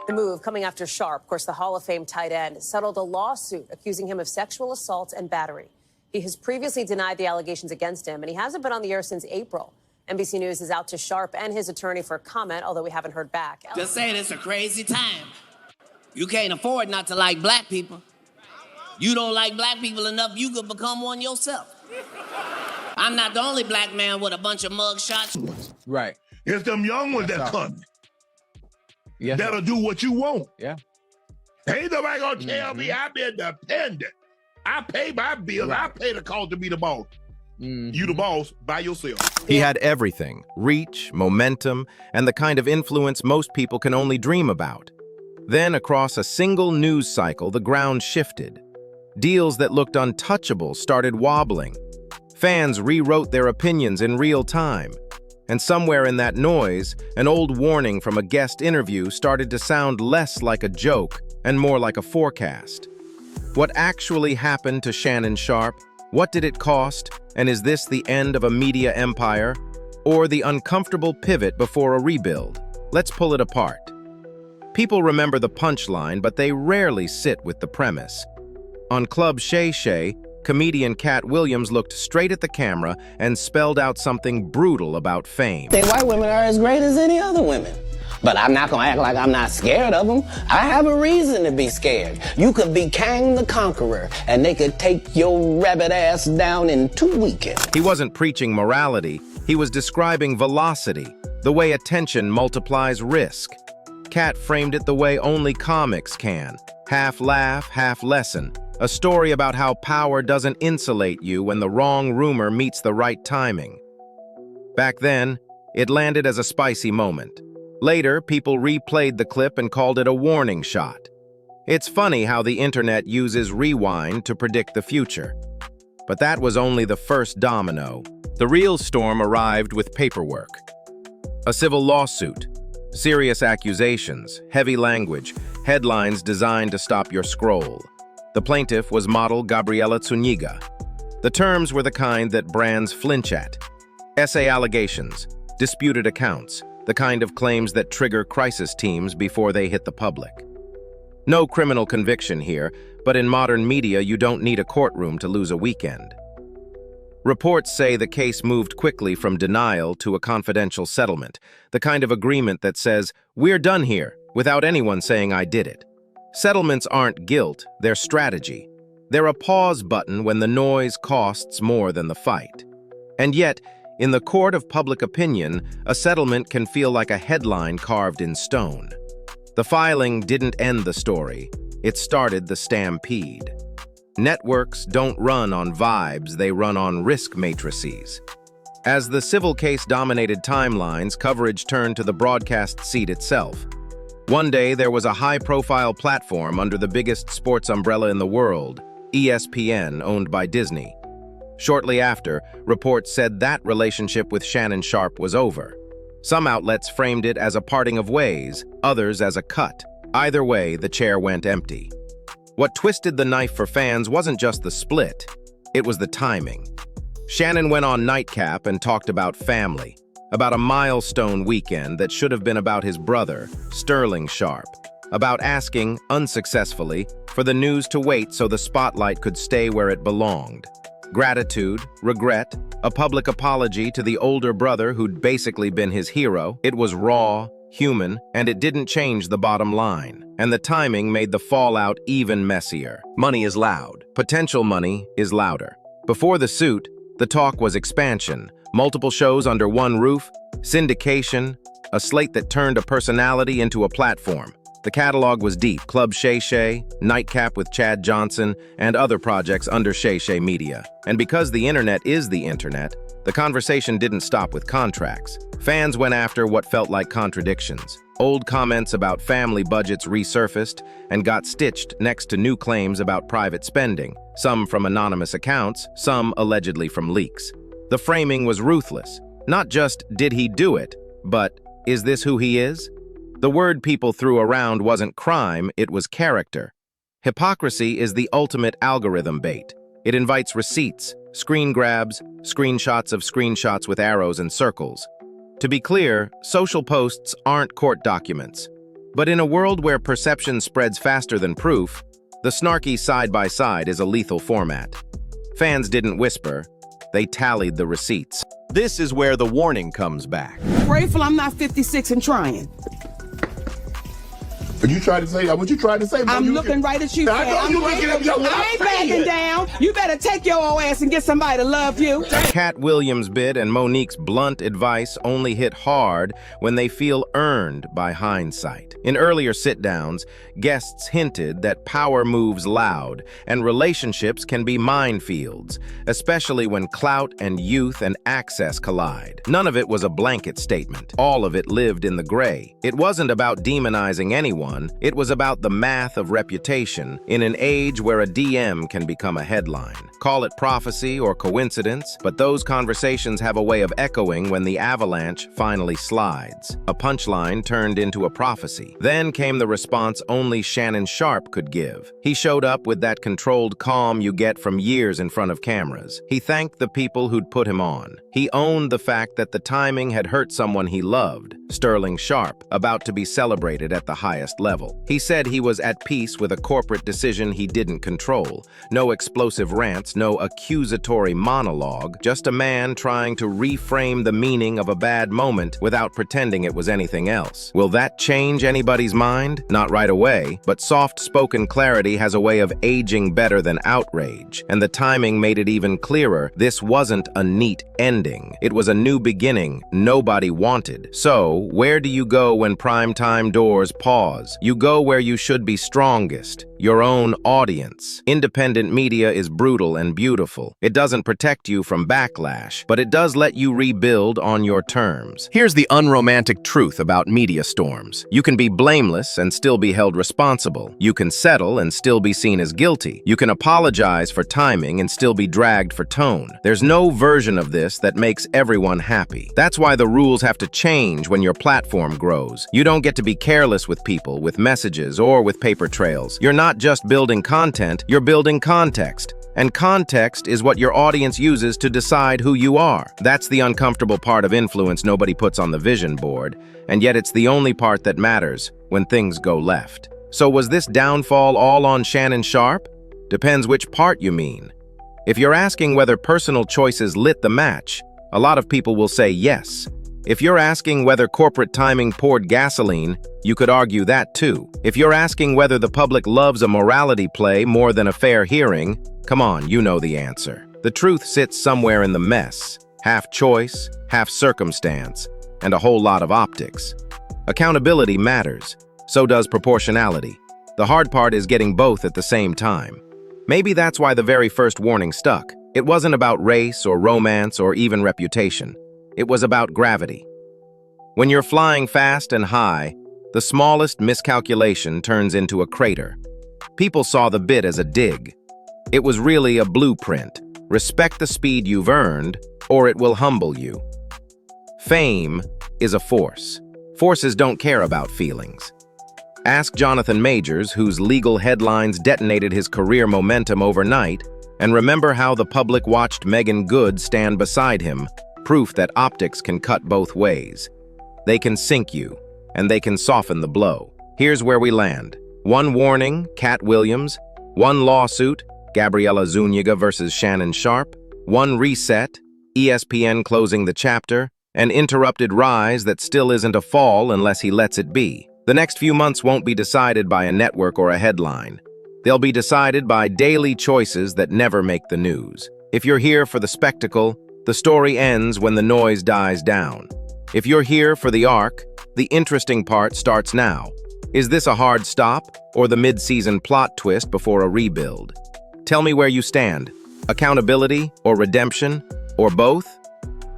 The move coming after Sharpe, of course, the Hall of Fame tight end, settled a lawsuit accusing him of sexual assault and battery. He has previously denied the allegations against him, and he hasn't been on the air since April. NBC News is out to Sharpe and his attorney for comment, although we haven't heard back. Just saying, it's a crazy time. You can't afford not to like black people. You don't like black people enough, you could become one yourself. I'm not the only black man with a bunch of mug shots. Right. It's them young ones that come. Yes, that'll do what you want. Yeah. Ain't nobody gonna tell me I'm independent. I pay my bills. Right. I pay the cost to be the boss. You the boss by yourself. He had everything: reach, momentum, and the kind of influence most people can only dream about. Then, across a single news cycle, the ground shifted. Deals that looked untouchable started wobbling. Fans rewrote their opinions in real time. And somewhere in that noise, an old warning from a guest interview started to sound less like a joke and more like a forecast. What actually happened to Shannon Sharpe? What did it cost? And is this the end of a media empire? Or the uncomfortable pivot before a rebuild? Let's pull it apart. People remember the punchline, but they rarely sit with the premise. On Club Shay Shay, comedian Katt Williams looked straight at the camera and spelled out something brutal about fame. They white women are as great as any other women. But I'm not gonna act like I'm not scared of them. I have a reason to be scared. You could be Kang the Conqueror, and they could take your rabbit ass down in 2 weekends. He wasn't preaching morality. He was describing velocity, the way attention multiplies risk. Katt framed it the way only comics can. Half laugh, half lesson. A story about how power doesn't insulate you when the wrong rumor meets the right timing. Back then, it landed as a spicy moment. Later, people replayed the clip and called it a warning shot. It's funny how the internet uses rewind to predict the future. But that was only the first domino. The real storm arrived with paperwork. A civil lawsuit, serious accusations, heavy language, headlines designed to stop your scroll. The plaintiff was model Gabriela Zuniga. The terms were the kind that brands flinch at. Essay allegations, disputed accounts, the kind of claims that trigger crisis teams before they hit the public. No criminal conviction here, but in modern media you don't need a courtroom to lose a weekend. Reports say the case moved quickly from denial to a confidential settlement, the kind of agreement that says, "We're done here," without anyone saying "I did it." Settlements aren't guilt, they're strategy. They're a pause button when the noise costs more than the fight. And yet, in the court of public opinion, a settlement can feel like a headline carved in stone. The filing didn't end the story, it started the stampede. Networks don't run on vibes, they run on risk matrices. As the civil case dominated timelines, coverage turned to the broadcast seat itself. One day, there was a high-profile platform under the biggest sports umbrella in the world, ESPN, owned by Disney. Shortly after, reports said that relationship with Shannon Sharpe was over. Some outlets framed it as a parting of ways, others as a cut. Either way, the chair went empty. What twisted the knife for fans wasn't just the split, it was the timing. Shannon went on Nightcap and talked about family, about a milestone weekend that should have been about his brother, Sterling Sharpe, about asking, unsuccessfully, for the news to wait so the spotlight could stay where it belonged. Gratitude, regret, a public apology to the older brother who'd basically been his hero. It was raw, human, and it didn't change the bottom line. And the timing made the fallout even messier. Money is loud. Potential money is louder. Before the suit, the talk was expansion, multiple shows under one roof, syndication, a slate that turned a personality into a platform. The catalog was deep: Club Shay Shay, Nightcap with Chad Johnson, and other projects under Shay Shay Media. And because the internet is the internet, the conversation didn't stop with contracts. Fans went after what felt like contradictions. Old comments about family budgets resurfaced and got stitched next to new claims about private spending, some from anonymous accounts, some allegedly from leaks. The framing was ruthless. Not just, did he do it, but, is this who he is? The word people threw around wasn't crime, it was character. Hypocrisy is the ultimate algorithm bait. It invites receipts, screen grabs, screenshots of screenshots with arrows and circles. To be clear, social posts aren't court documents. But in a world where perception spreads faster than proof, the snarky side-by-side is a lethal format. Fans didn't whisper, they tallied the receipts. This is where the warning comes back. Grateful I'm not 56 and trying. Are you trying to say what you trying to say? I'm looking right at you. I know you looking at me. I ain't backing down. You better take your old ass and get somebody to love you. Katt Williams' bit and Monique's blunt advice only hit hard when they feel earned by hindsight. In earlier sit-downs, guests hinted that power moves loud and relationships can be minefields, especially when clout and youth and access collide. None of it was a blanket statement. All of it lived in the gray. It wasn't about demonizing anyone. It was about the math of reputation in an age where a DM can become a headline. Call it prophecy or coincidence, but those conversations have a way of echoing when the avalanche finally slides. A punchline turned into a prophecy. Then came the response only Shannon Sharpe could give. He showed up with that controlled calm you get from years in front of cameras. He thanked the people who'd put him on. He owned the fact that the timing had hurt someone he loved, Sterling Sharpe, about to be celebrated at the highest level. He said he was at peace with a corporate decision he didn't control. No explosive rants, no accusatory monologue, just a man trying to reframe the meaning of a bad moment without pretending it was anything else. Will that change anybody's mind? Not right away, but soft-spoken clarity has a way of aging better than outrage, and the timing made it even clearer. This wasn't a neat ending. It was a new beginning nobody wanted. So, where do you go when primetime doors pause? You go where you should be strongest, your own audience. Independent media is brutal and beautiful. It doesn't protect you from backlash, but it does let you rebuild on your terms. Here's the unromantic truth about media storms. You can be blameless and still be held responsible. You can settle and still be seen as guilty. You can apologize for timing and still be dragged for tone. There's no version of this that makes everyone happy. That's why the rules have to change when your platform grows. You don't get to be careless with people, with messages, or with paper trails. You're not just building content, you're building context. And context is what your audience uses to decide who you are. That's the uncomfortable part of influence nobody puts on the vision board, and yet it's the only part that matters when things go left. So was this downfall all on Shannon Sharpe? Depends which part you mean. If you're asking whether personal choices lit the match, a lot of people will say yes. If you're asking whether corporate timing poured gasoline, you could argue that too. If you're asking whether the public loves a morality play more than a fair hearing, come on, you know the answer. The truth sits somewhere in the mess, half choice, half circumstance, and a whole lot of optics. Accountability matters, so does proportionality. The hard part is getting both at the same time. Maybe that's why the very first warning stuck. It wasn't about race or romance or even reputation. It was about gravity. When you're flying fast and high, the smallest miscalculation turns into a crater. People saw the bit as a dig. It was really a blueprint. Respect the speed you've earned, or it will humble you. Fame is a force. Forces don't care about feelings. Ask Jonathan Majors, whose legal headlines detonated his career momentum overnight, and remember how the public watched Megan Good stand beside him, proof that optics can cut both ways. They can sink you, and they can soften the blow. Here's where we land. One warning, Katt Williams. One lawsuit, Gabriela Zuniga versus Shannon Sharpe. One reset, ESPN closing the chapter. An interrupted rise that still isn't a fall unless he lets it be. The next few months won't be decided by a network or a headline. They'll be decided by daily choices that never make the news. If you're here for the spectacle, the story ends when the noise dies down. If you're here for the arc, the interesting part starts now. Is this a hard stop, or the mid-season plot twist before a rebuild? Tell me where you stand. Accountability or redemption, or both?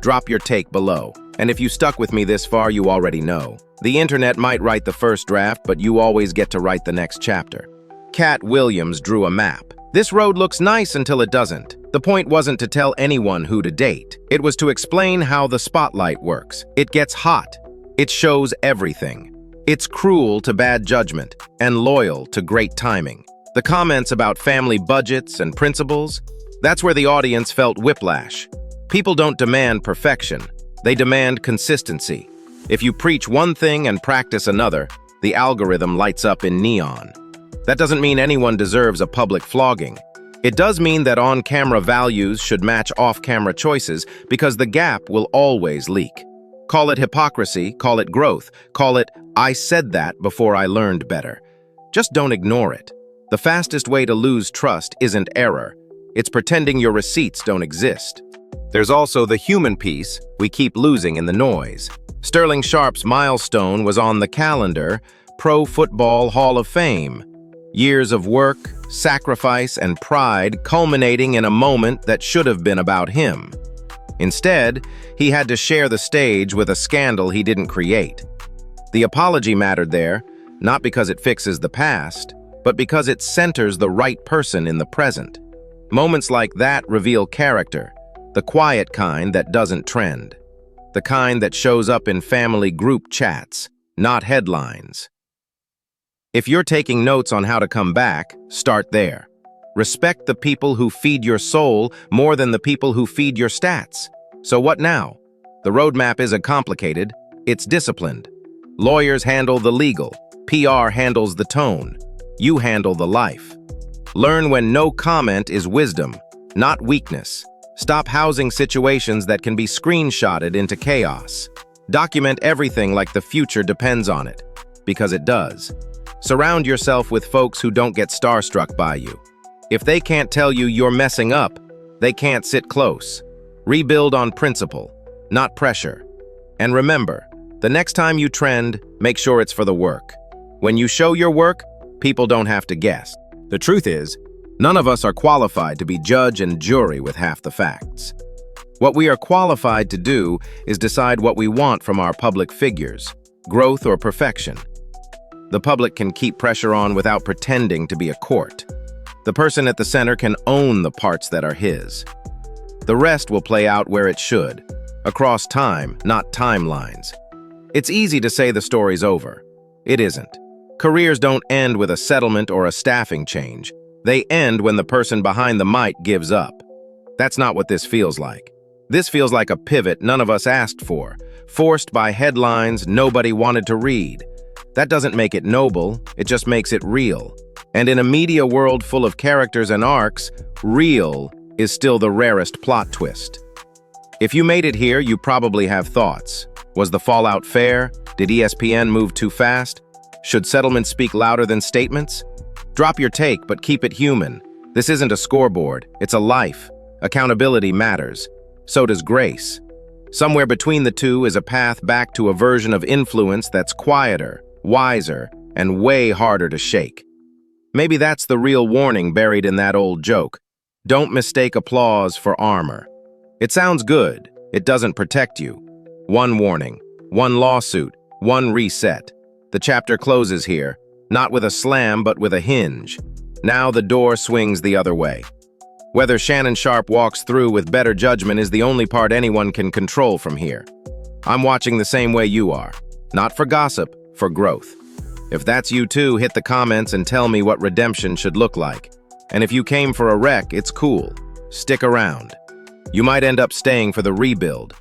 Drop your take below. And if you stuck with me this far, you already know. The internet might write the first draft, but you always get to write the next chapter. Katt Williams drew a map. This road looks nice until it doesn't. The point wasn't to tell anyone who to date. It was to explain how the spotlight works. It gets hot. It shows everything. It's cruel to bad judgment and loyal to great timing. The comments about family budgets and principles, that's where the audience felt whiplash. People don't demand perfection. They demand consistency. If you preach one thing and practice another, the algorithm lights up in neon. That doesn't mean anyone deserves a public flogging. It does mean that on-camera values should match off-camera choices because the gap will always leak. Call it hypocrisy, call it growth, call it, "I said that before I learned better." Just don't ignore it. The fastest way to lose trust isn't error. It's pretending your receipts don't exist. There's also the human piece we keep losing in the noise. Sterling Sharpe's milestone was on the calendar, Pro Football Hall of Fame. Years of work, sacrifice, and pride culminating in a moment that should have been about him. Instead, he had to share the stage with a scandal he didn't create. The apology mattered there, not because it fixes the past, but because it centers the right person in the present. Moments like that reveal character, the quiet kind that doesn't trend, the kind that shows up in family group chats, not headlines. If you're taking notes on how to come back, start there. Respect the people who feed your soul more than the people who feed your stats. So what now? The roadmap isn't complicated, it's disciplined. Lawyers handle the legal, PR handles the tone. You handle the life. Learn when no comment is wisdom, not weakness. Stop housing situations that can be screenshotted into chaos. Document everything like the future depends on it, because it does. Surround yourself with folks who don't get starstruck by you. If they can't tell you you're messing up, they can't sit close. Rebuild on principle, not pressure. And remember, the next time you trend, make sure it's for the work. When you show your work, people don't have to guess. The truth is, none of us are qualified to be judge and jury with half the facts. What we are qualified to do is decide what we want from our public figures, growth or perfection. The public can keep pressure on without pretending to be a court. The person at the center can own the parts that are his. The rest will play out where it should, across time, not timelines. It's easy to say the story's over. It isn't. Careers don't end with a settlement or a staffing change. They end when the person behind the mic gives up. That's not what this feels like. This feels like a pivot none of us asked for, forced by headlines nobody wanted to read. That doesn't make it noble, it just makes it real. And in a media world full of characters and arcs, real is still the rarest plot twist. If you made it here, you probably have thoughts. Was the fallout fair? Did ESPN move too fast? Should settlements speak louder than statements? Drop your take, but keep it human. This isn't a scoreboard, it's a life. Accountability matters. So does grace. Somewhere between the two is a path back to a version of influence that's quieter, wiser, and way harder to shake. Maybe that's the real warning buried in that old joke. Don't mistake applause for armor. It sounds good, it doesn't protect you. One warning, one lawsuit, one reset. The chapter closes here, not with a slam but with a hinge. Now the door swings the other way. Whether Shannon Sharpe walks through with better judgment is the only part anyone can control from here. I'm watching the same way you are. Not for gossip, for growth. If that's you too, hit the comments and tell me what redemption should look like. And if you came for a wreck, it's cool. Stick around. You might end up staying for the rebuild.